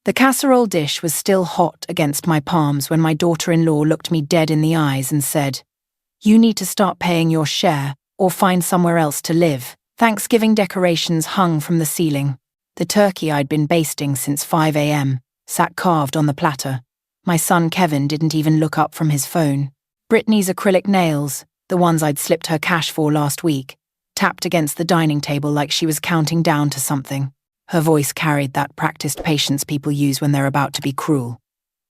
The casserole dish was still hot against my palms when my daughter-in-law looked me dead in the eyes and said, "You need to start paying your share or find somewhere else to live." Thanksgiving decorations hung from the ceiling. The turkey I'd been basting since 5 a.m. sat carved on the platter. My son Kevin didn't even look up from his phone. Brittany's acrylic nails, the ones I'd slipped her cash for last week, tapped against the dining table like she was counting down to something. Her voice carried that practiced patience people use when they're about to be cruel.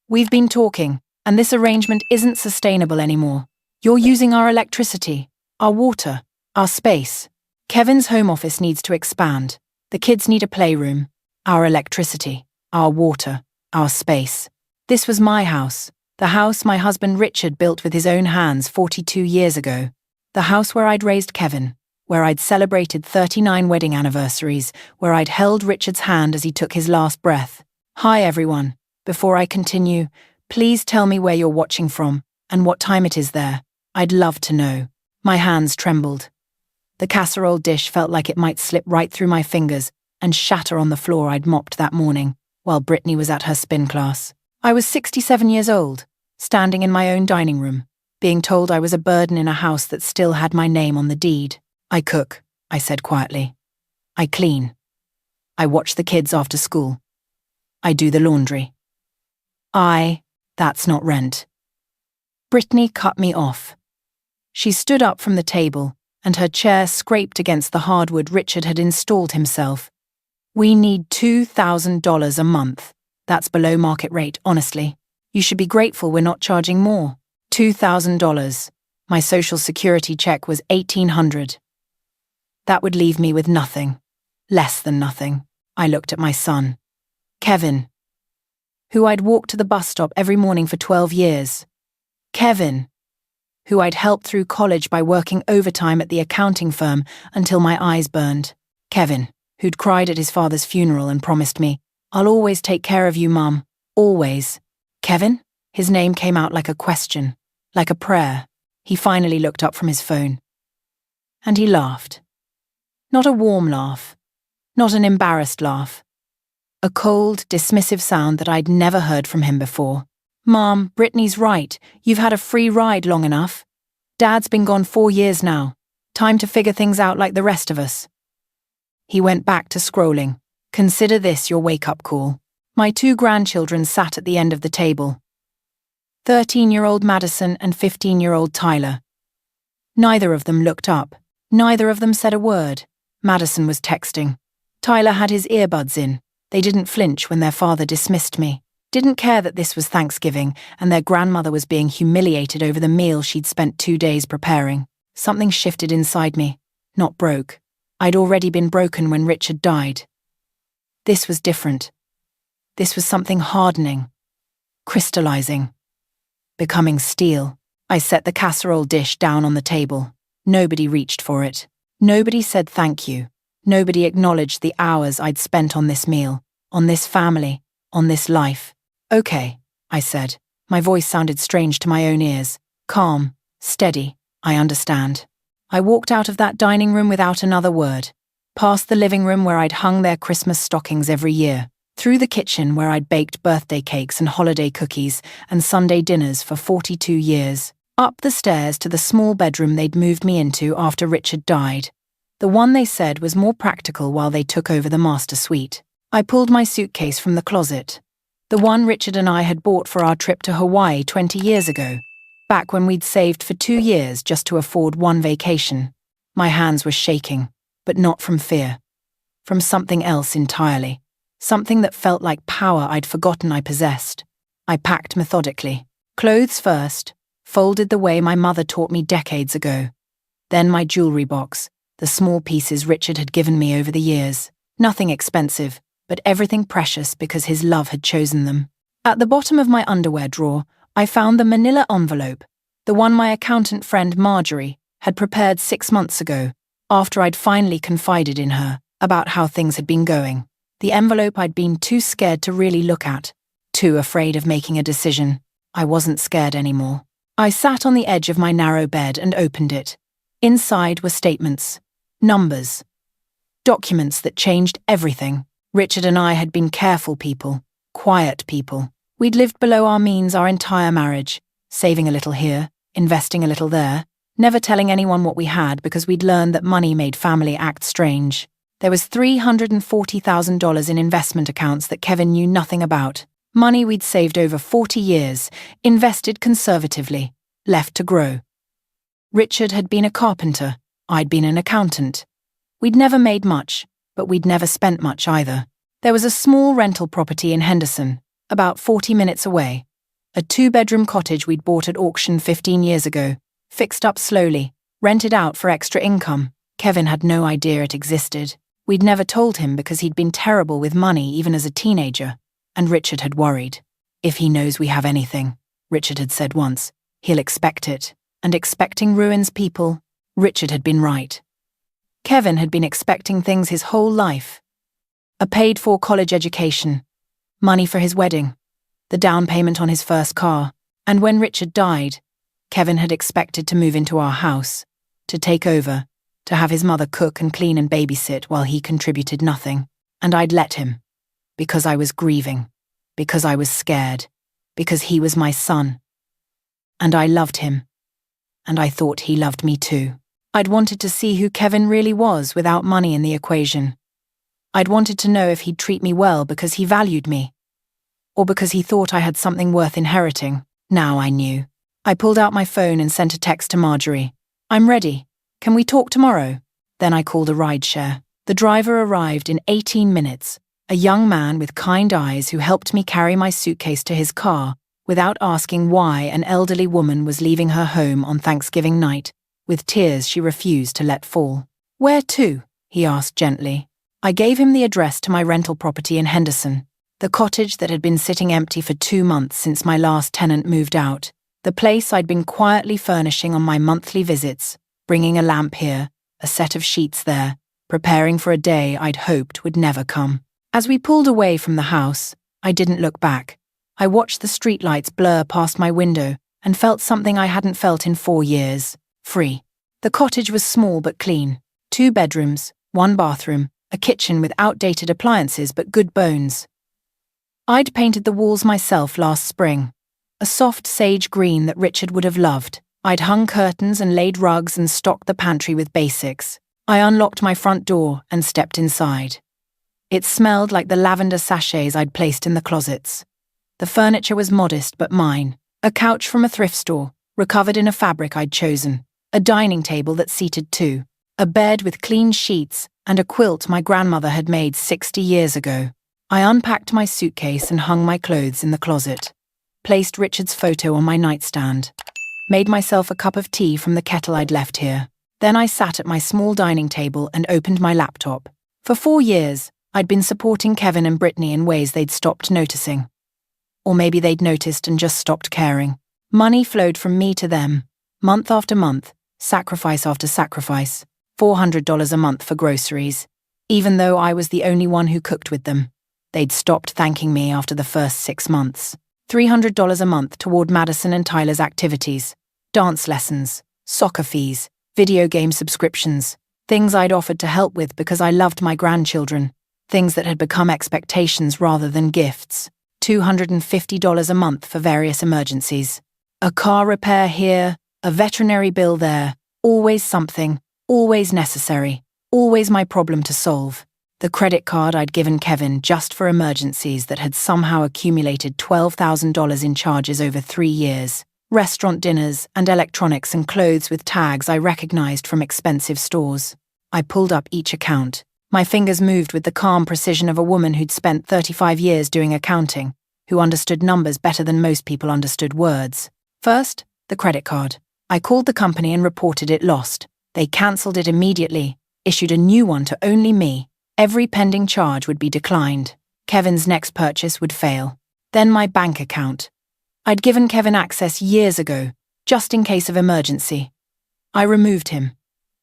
"We've been talking, and this arrangement isn't sustainable anymore. You're using our electricity, our water, our space. Kevin's home office needs to expand. The kids need a playroom. Our electricity, our water, our space. This was my house, the house my husband Richard built with his own hands 42 years ago. The house where I'd raised Kevin, where I'd celebrated 39 wedding anniversaries, where I'd held Richard's hand as he took his last breath. Hi everyone. Before I continue, please tell me where you're watching from and what time it is there. I'd love to know." My hands trembled. The casserole dish felt like it might slip right through my fingers and shatter on the floor I'd mopped that morning, while Brittany was at her spin class. I was 67 years old, standing in my own dining room, being told I was a burden in a house that still had my name on the deed. "I cook," I said quietly. "I clean. I watch the kids after school. I do the laundry. That's not rent." Brittany cut me off. She stood up from the table, and her chair scraped against the hardwood Richard had installed himself. "We need $2,000 a month. That's below market rate, honestly. You should be grateful we're not charging more. $2,000. My social security check was $1,800. That would leave me with nothing. Less than nothing." I looked at my son, Kevin, who I'd walked to the bus stop every morning for 12 years. Kevin, who I'd helped through college by working overtime at the accounting firm until my eyes burned. Kevin, who'd cried at his father's funeral and promised me, "I'll always take care of you, Mum. Always." Kevin? His name came out like a question, like a prayer. He finally looked up from his phone. And he laughed. Not a warm laugh. Not an embarrassed laugh. A cold, dismissive sound that I'd never heard from him before. "Mom, Brittany's right. You've had a free ride long enough. Dad's been gone 4 years now. Time to figure things out like the rest of us." He went back to scrolling. "Consider this your wake-up call." My 2 grandchildren sat at the end of the table. 13-year-old Madison and 15-year-old Tyler. Neither of them looked up. Neither of them said a word. Madison was texting. Tyler had his earbuds in. They didn't flinch when their father dismissed me. Didn't care that this was Thanksgiving and their grandmother was being humiliated over the meal she'd spent 2 days preparing. Something shifted inside me. Not broke. I'd already been broken when Richard died. This was different. This was something hardening, crystallizing, becoming steel. I set the casserole dish down on the table. Nobody reached for it. Nobody said thank you. Nobody acknowledged the hours I'd spent on this meal, on this family, on this life. "Okay," I said. My voice sounded strange to my own ears. Calm, steady, I understand. I walked out of that dining room without another word. Past the living room where I'd hung their Christmas stockings every year. Through the kitchen where I'd baked birthday cakes and holiday cookies and Sunday dinners for 42 years. Up the stairs to the small bedroom they'd moved me into after Richard died. The one they said was more practical while they took over the master suite. I pulled my suitcase from the closet. The one Richard and I had bought for our trip to Hawaii 20 years ago, back when we'd saved for 2 years just to afford one vacation. My hands were shaking, but not from fear. From something else entirely. Something that felt like power I'd forgotten I possessed. I packed methodically. Clothes first, folded the way my mother taught me decades ago. Then my jewelry box, the small pieces Richard had given me over the years. Nothing expensive, but everything precious because his love had chosen them. At the bottom of my underwear drawer, I found the manila envelope, the one my accountant friend Marjorie had prepared 6 months ago, after I'd finally confided in her about how things had been going. The envelope I'd been too scared to really look at, too afraid of making a decision. I wasn't scared anymore. I sat on the edge of my narrow bed and opened it. Inside were statements, numbers, documents that changed everything. Richard and I had been careful people, quiet people. We'd lived below our means our entire marriage, saving a little here, investing a little there, never telling anyone what we had because we'd learned that money made family act strange. There was $340,000 in investment accounts that Kevin knew nothing about. Money we'd saved over 40 years, invested conservatively, left to grow. Richard had been a carpenter, I'd been an accountant. We'd never made much, but we'd never spent much either. There was a small rental property in Henderson, about 40 minutes away. A 2-bedroom cottage we'd bought at auction 15 years ago, fixed up slowly, rented out for extra income. Kevin had no idea it existed. We'd never told him because he'd been terrible with money even as a teenager, and Richard had worried. If he knows we have anything, Richard had said once, he'll expect it, and expecting ruins people. Richard had been right. Kevin had been expecting things his whole life. A paid-for college education, money for his wedding, the down payment on his first car, and when Richard died, Kevin had expected to move into our house, to take over, to have his mother cook and clean and babysit while he contributed nothing. And I'd let him, because I was grieving, because I was scared, because he was my son. And I loved him, and I thought he loved me too. I'd wanted to see who Kevin really was without money in the equation. I'd wanted to know if he'd treat me well because he valued me, or because he thought I had something worth inheriting. Now I knew. I pulled out my phone and sent a text to Marjorie. I'm ready. Can we talk tomorrow? Then I called a rideshare. The driver arrived in 18 minutes, a young man with kind eyes who helped me carry my suitcase to his car without asking why an elderly woman was leaving her home on Thanksgiving night, with tears she refused to let fall. Where to? He asked gently. I gave him the address to my rental property in Henderson, the cottage that had been sitting empty for 2 months since my last tenant moved out, the place I'd been quietly furnishing on my monthly visits, bringing a lamp here, a set of sheets there, preparing for a day I'd hoped would never come. As we pulled away from the house, I didn't look back. I watched the streetlights blur past my window and felt something I hadn't felt in 4 years. Free. The cottage was small but clean. 2 bedrooms, 1 bathroom, a kitchen with outdated appliances but good bones. I'd painted the walls myself last spring, a soft sage green that Richard would have loved. I'd hung curtains and laid rugs and stocked the pantry with basics. I unlocked my front door and stepped inside. It smelled like the lavender sachets I'd placed in the closets. The furniture was modest but mine. A couch from a thrift store, recovered in a fabric I'd chosen. A dining table that seated 2. A bed with clean sheets and a quilt my grandmother had made 60 years ago. I unpacked my suitcase and hung my clothes in the closet. Placed Richard's photo on my nightstand. Made myself a cup of tea from the kettle I'd left here. Then I sat at my small dining table and opened my laptop. For 4 years, I'd been supporting Kevin and Brittany in ways they'd stopped noticing. Or maybe they'd noticed and just stopped caring. Money flowed from me to them, month after month, sacrifice after sacrifice, $400 a month for groceries. Even though I was the only one who cooked with them, they'd stopped thanking me after the first 6 months. $300 a month toward Madison and Tyler's activities, dance lessons, soccer fees, video game subscriptions, things I'd offered to help with because I loved my grandchildren, things that had become expectations rather than gifts. $250 a month for various emergencies. A car repair here, a veterinary bill there, always something, always necessary, always my problem to solve. The credit card I'd given Kevin just for emergencies that had somehow accumulated $12,000 in charges over 3 years. Restaurant dinners and electronics and clothes with tags I recognized from expensive stores. I pulled up each account. My fingers moved with the calm precision of a woman who'd spent 35 years doing accounting, who understood numbers better than most people understood words. First, the credit card. I called the company and reported it lost. They cancelled it immediately, issued a new one to only me. Every pending charge would be declined. Kevin's next purchase would fail. Then my bank account. I'd given Kevin access years ago, just in case of emergency. I removed him,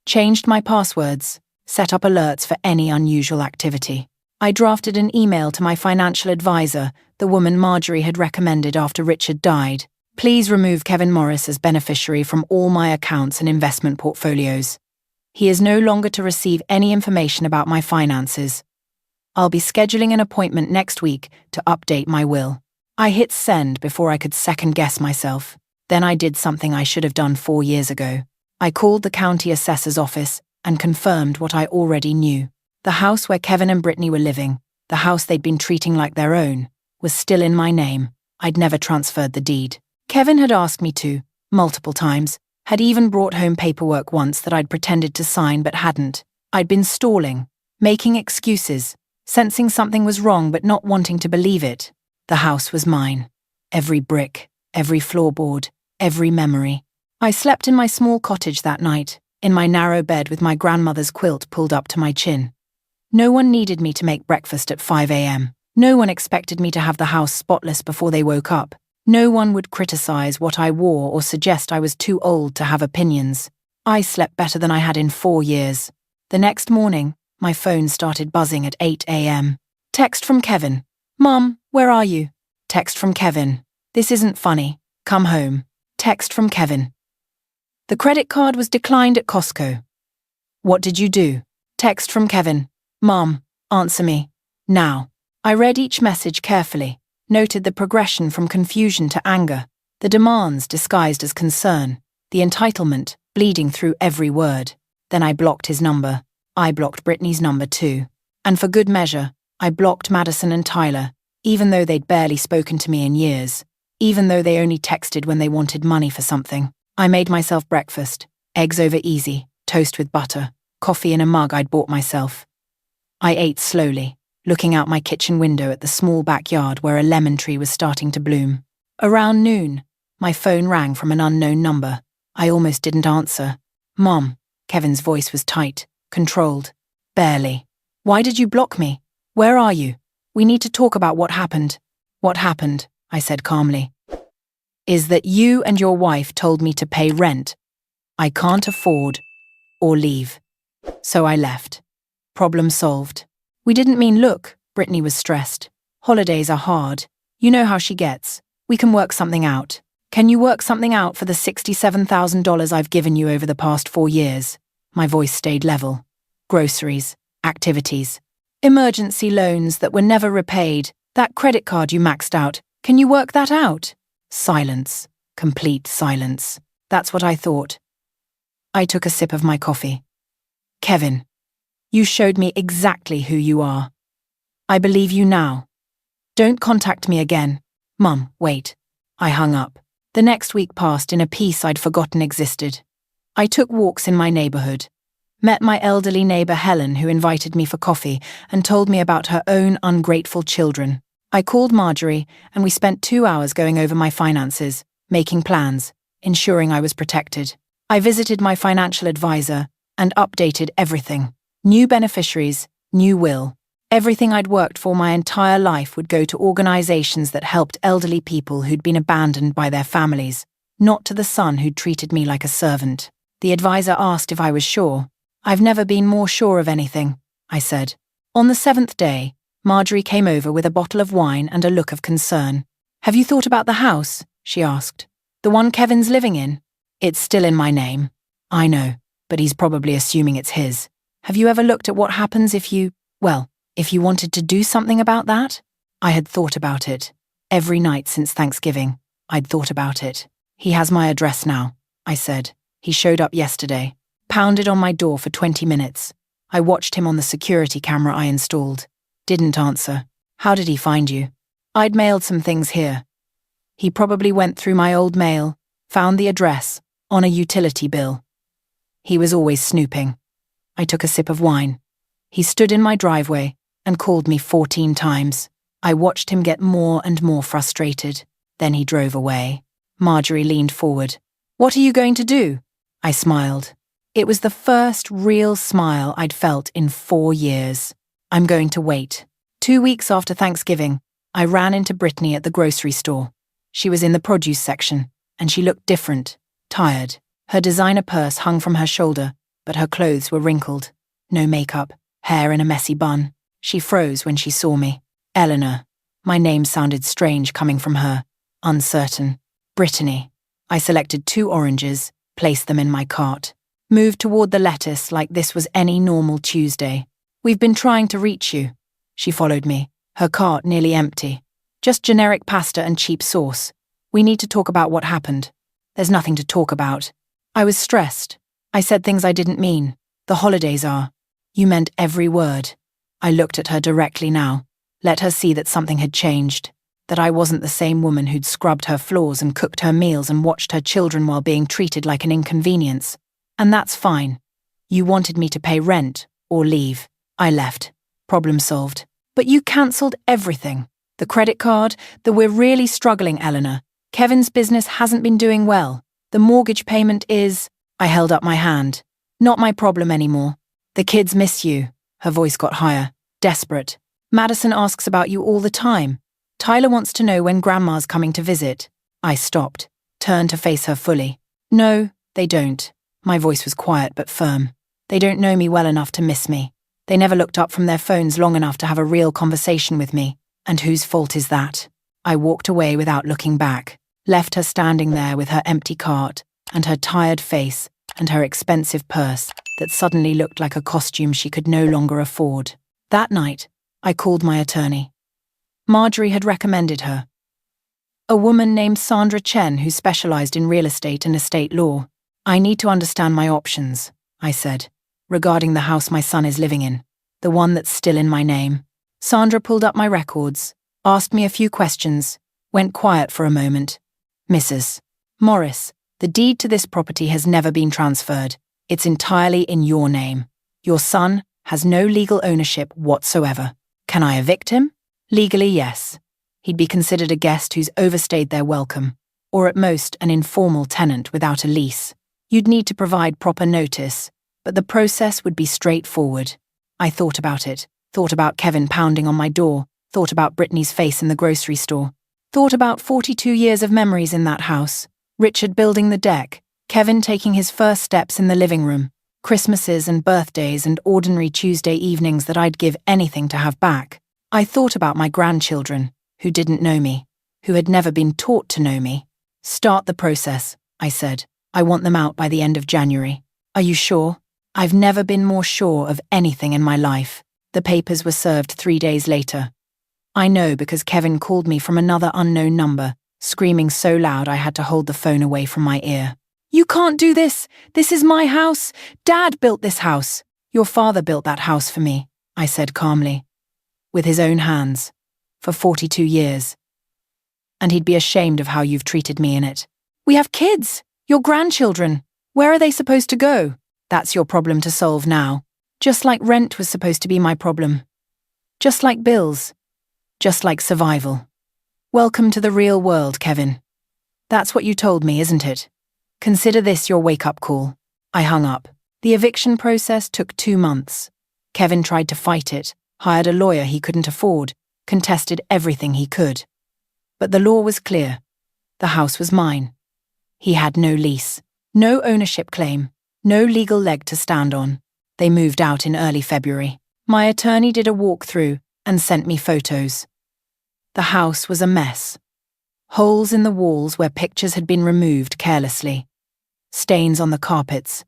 changed my passwords, set up alerts for any unusual activity. I drafted an email to my financial advisor, the woman Marjorie had recommended after Richard died. Please remove Kevin Morris as beneficiary from all my accounts and investment portfolios. He is no longer to receive any information about my finances. I'll be scheduling an appointment next week to update my will. I hit send before I could second-guess myself. Then I did something I should have done 4 years ago. I called the county assessor's office and confirmed what I already knew. The house where Kevin and Brittany were living, the house they'd been treating like their own, was still in my name. I'd never transferred the deed. Kevin had asked me to, multiple times, had even brought home paperwork once that I'd pretended to sign but hadn't. I'd been stalling, making excuses, sensing something was wrong but not wanting to believe it. The house was mine. Every brick, every floorboard, every memory. I slept in my small cottage that night, in my narrow bed with my grandmother's quilt pulled up to my chin. No one needed me to make breakfast at 5 a.m. No one expected me to have the house spotless before they woke up. No one would criticize what I wore or suggest I was too old to have opinions. I slept better than I had in 4 years. The next morning, my phone started buzzing at 8 a.m. Text from Kevin. Mom, where are you? Text from Kevin. This isn't funny. Come home. Text from Kevin. The credit card was declined at Costco. What did you do? Text from Kevin. Mom, answer me. Now. I read each message carefully, noted the progression from confusion to anger, the demands disguised as concern, the entitlement bleeding through every word. Then I blocked his number. I blocked Brittany's number too. And for good measure, I blocked Madison and Tyler, even though they'd barely spoken to me in years, even though they only texted when they wanted money for something. I made myself breakfast, eggs over easy, toast with butter, coffee in a mug I'd bought myself. I ate slowly, looking out my kitchen window at the small backyard where a lemon tree was starting to bloom. Around noon, my phone rang from an unknown number. I almost didn't answer. Mom. Kevin's voice was tight, controlled. Barely. Why did you block me? Where are you? We need to talk about what happened. What happened, I said calmly, is that you and your wife told me to pay rent. I can't afford or leave. So I left. Problem solved. We didn't mean look, Brittany was stressed. Holidays are hard. You know how she gets. We can work something out. Can you work something out for the $67,000 I've given you over the past 4 years? My voice stayed level. Groceries, activities, emergency loans that were never repaid, that credit card you maxed out. Can you work that out? Silence. Complete silence. That's what I thought. I took a sip of my coffee. Kevin, you showed me exactly who you are. I believe you now. Don't contact me again. Mum, wait. I hung up. The next week passed in a peace I'd forgotten existed. I took walks in my neighborhood. Met my elderly neighbor Helen, who invited me for coffee and told me about her own ungrateful children. I called Marjorie and we spent 2 hours going over my finances, making plans, ensuring I was protected. I visited my financial advisor and updated everything. New beneficiaries, new will. Everything I'd worked for my entire life would go to organizations that helped elderly people who'd been abandoned by their families, not to the son who'd treated me like a servant. The advisor asked if I was sure. I've never been more sure of anything, I said. On the 7th day, Marjorie came over with a bottle of wine and a look of concern. Have you thought about the house? She asked. The one Kevin's living in? It's still in my name. I know, but he's probably assuming it's his. Have you ever looked at what happens if you wanted to do something about that? I had thought about it. Every night since Thanksgiving, I'd thought about it. He has my address now, I said. He showed up yesterday. Pounded on my door for 20 minutes. I watched him on the security camera I installed. Didn't answer. How did he find you? I'd mailed some things here. He probably went through my old mail, found the address, on a utility bill. He was always snooping. I took a sip of wine. He stood in my driveway and called me 14 times. I watched him get more and more frustrated. Then he drove away. Marjorie leaned forward. What are you going to do? I smiled. It was the first real smile I'd felt in 4 years. I'm going to wait. 2 weeks after Thanksgiving, I ran into Brittany at the grocery store. She was in the produce section, and she looked different, tired. Her designer purse hung from her shoulder, but her clothes were wrinkled. No makeup, hair in a messy bun. She froze when she saw me. Eleanor. My name sounded strange coming from her. Uncertain. Brittany. I selected 2 oranges, placed them in my cart. Moved toward the lettuce like this was any normal Tuesday. We've been trying to reach you. She followed me, her cart nearly empty. Just generic pasta and cheap sauce. We need to talk about what happened. There's nothing to talk about. I was stressed. I said things I didn't mean. The holidays are. You meant every word. I looked at her directly now, let her see that something had changed, that I wasn't the same woman who'd scrubbed her floors and cooked her meals and watched her children while being treated like an inconvenience. And that's fine. You wanted me to pay rent or leave. I left. Problem solved. But you cancelled everything. The credit card, we're really struggling, Eleanor. Kevin's business hasn't been doing well. The mortgage payment is… I held up my hand. Not my problem anymore. The kids miss you. Her voice got higher, desperate. Madison asks about you all the time. Tyler wants to know when Grandma's coming to visit. I stopped, turned to face her fully. No, they don't. My voice was quiet but firm. They don't know me well enough to miss me. They never looked up from their phones long enough to have a real conversation with me. And whose fault is that? I walked away without looking back, left her standing there with her empty cart and her tired face and her expensive purse that suddenly looked like a costume she could no longer afford. That night, I called my attorney. Marjorie had recommended her. A woman named Sandra Chen who specialized in real estate and estate law. I need to understand my options, I said, regarding the house my son is living in, the one that's still in my name. Sandra pulled up my records, asked me a few questions, went quiet for a moment. Mrs. Morris, the deed to this property has never been transferred. It's entirely in your name. Your son has no legal ownership whatsoever. Can I evict him? Legally, yes. He'd be considered a guest who's overstayed their welcome, or at most an informal tenant without a lease. You'd need to provide proper notice, but the process would be straightforward. I thought about it, thought about Kevin pounding on my door, thought about Brittany's face in the grocery store, thought about 42 years of memories in that house, Richard building the deck, Kevin taking his first steps in the living room, Christmases and birthdays and ordinary Tuesday evenings that I'd give anything to have back. I thought about my grandchildren, who didn't know me, who had never been taught to know me. Start the process, I said. I want them out by the end of January. Are you sure? I've never been more sure of anything in my life. The papers were served 3 days later. I know because Kevin called me from another unknown number, screaming so loud I had to hold the phone away from my ear. You can't do this! This is my house! Dad built this house! Your father built that house for me, I said calmly. With his own hands. For 42 years. And he'd be ashamed of how you've treated me in it. We have kids! Your grandchildren! Where are they supposed to go? That's your problem to solve now. Just like rent was supposed to be my problem. Just like bills. Just like survival. Welcome to the real world, Kevin. That's what you told me, isn't it? Consider this your wake-up call. I hung up. The eviction process took 2 months. Kevin tried to fight it, hired a lawyer he couldn't afford, contested everything he could. But the law was clear. The house was mine. He had no lease, no ownership claim, no legal leg to stand on. They moved out in early February. My attorney did a walkthrough and sent me photos. The house was a mess. Holes in the walls where pictures had been removed carelessly. Stains on the carpets.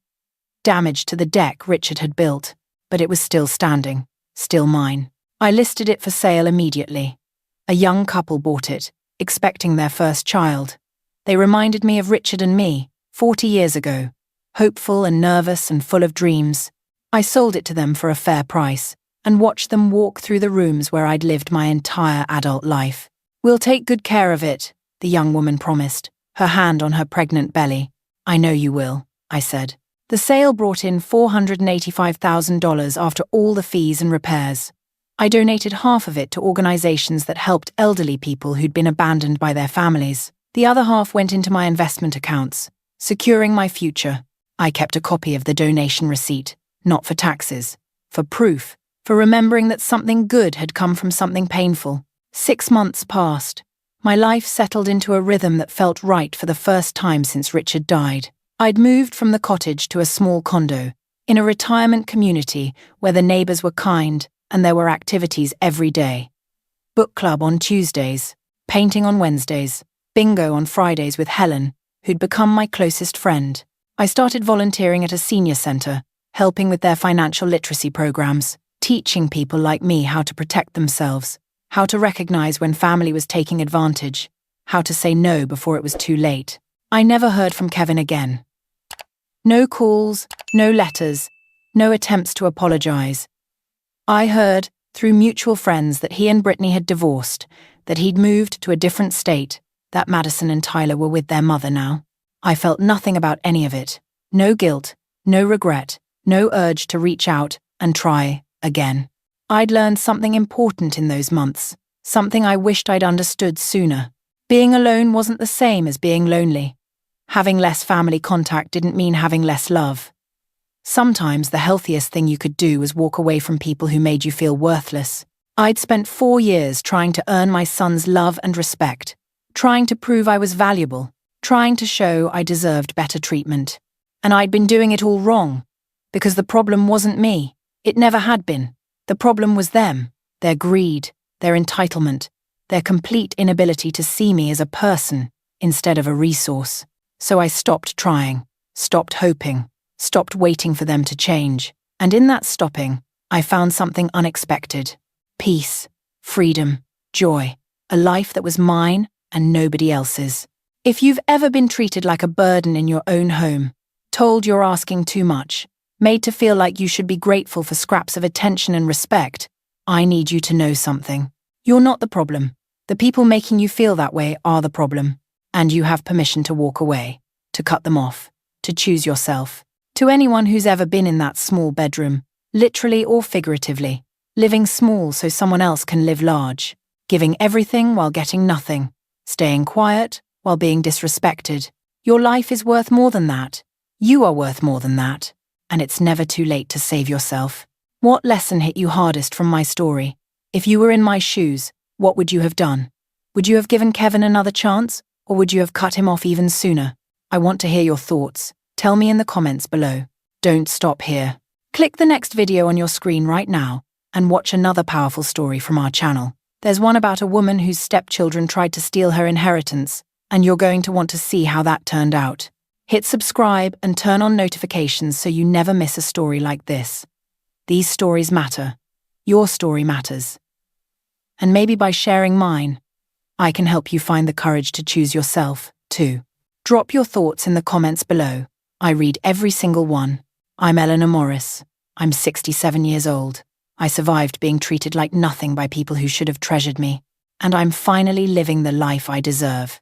Damage to the deck Richard had built, but it was still standing, still mine. I listed it for sale immediately. A young couple bought it, expecting their first child. They reminded me of Richard and me, 40 years ago, hopeful and nervous and full of dreams. I sold it to them for a fair price and watched them walk through the rooms where I'd lived my entire adult life. We'll take good care of it, the young woman promised, her hand on her pregnant belly. I know you will, I said. The sale brought in $485,000 after all the fees and repairs. I donated half of it to organizations that helped elderly people who'd been abandoned by their families. The other half went into my investment accounts, securing my future. I kept a copy of the donation receipt, not for taxes, for proof, for remembering that something good had come from something painful. 6 months passed. My life settled into a rhythm that felt right for the first time since Richard died. I'd moved from the cottage to a small condo, in a retirement community where the neighbors were kind and there were activities every day. Book club on Tuesdays, painting on Wednesdays, bingo on Fridays with Helen, who'd become my closest friend. I started volunteering at a senior center, helping with their financial literacy programs. teaching people like me how to protect themselves, how to recognize when family was taking advantage, how to say no before it was too late. I never heard from Kevin again. No calls, no letters, no attempts to apologize. I heard, through mutual friends, that he and Brittany had divorced, that he'd moved to a different state, that Madison and Tyler were with their mother now. I felt nothing about any of it. No guilt, no regret, no urge to reach out and try again. I'd learned something important in those months, something I wished I'd understood sooner. Being alone wasn't the same as being lonely. Having less family contact didn't mean having less love. Sometimes the healthiest thing you could do was walk away from people who made you feel worthless. I'd spent 4 years trying to earn my son's love and respect, trying to prove I was valuable, trying to show I deserved better treatment. And I'd been doing it all wrong, because the problem wasn't me. It never had been. The problem was them, their greed, their entitlement, their complete inability to see me as a person instead of a resource. So I stopped trying, stopped hoping, stopped waiting for them to change. And in that stopping, I found something unexpected. Peace, freedom, joy, a life that was mine and nobody else's. If you've ever been treated like a burden in your own home, told you're asking too much, made to feel like you should be grateful for scraps of attention and respect, I need you to know something. You're not the problem. The people making you feel that way are the problem. And you have permission to walk away, to cut them off, to choose yourself. To anyone who's ever been in that small bedroom, literally or figuratively, living small so someone else can live large, giving everything while getting nothing, staying quiet while being disrespected. Your life is worth more than that. You are worth more than that. And it's never too late to save yourself. What lesson hit you hardest from my story? If you were in my shoes, what would you have done? Would you have given Kevin another chance, or would you have cut him off even sooner? I want to hear your thoughts. Tell me in the comments below. Don't stop here. Click the next video on your screen right now and watch another powerful story from our channel. There's one about a woman whose stepchildren tried to steal her inheritance, and you're going to want to see how that turned out. Hit subscribe and turn on notifications so you never miss a story like this. These stories matter. Your story matters. And maybe by sharing mine, I can help you find the courage to choose yourself, too. Drop your thoughts in the comments below. I read every single one. I'm Eleanor Morris. I'm 67 years old. I survived being treated like nothing by people who should have treasured me. And I'm finally living the life I deserve.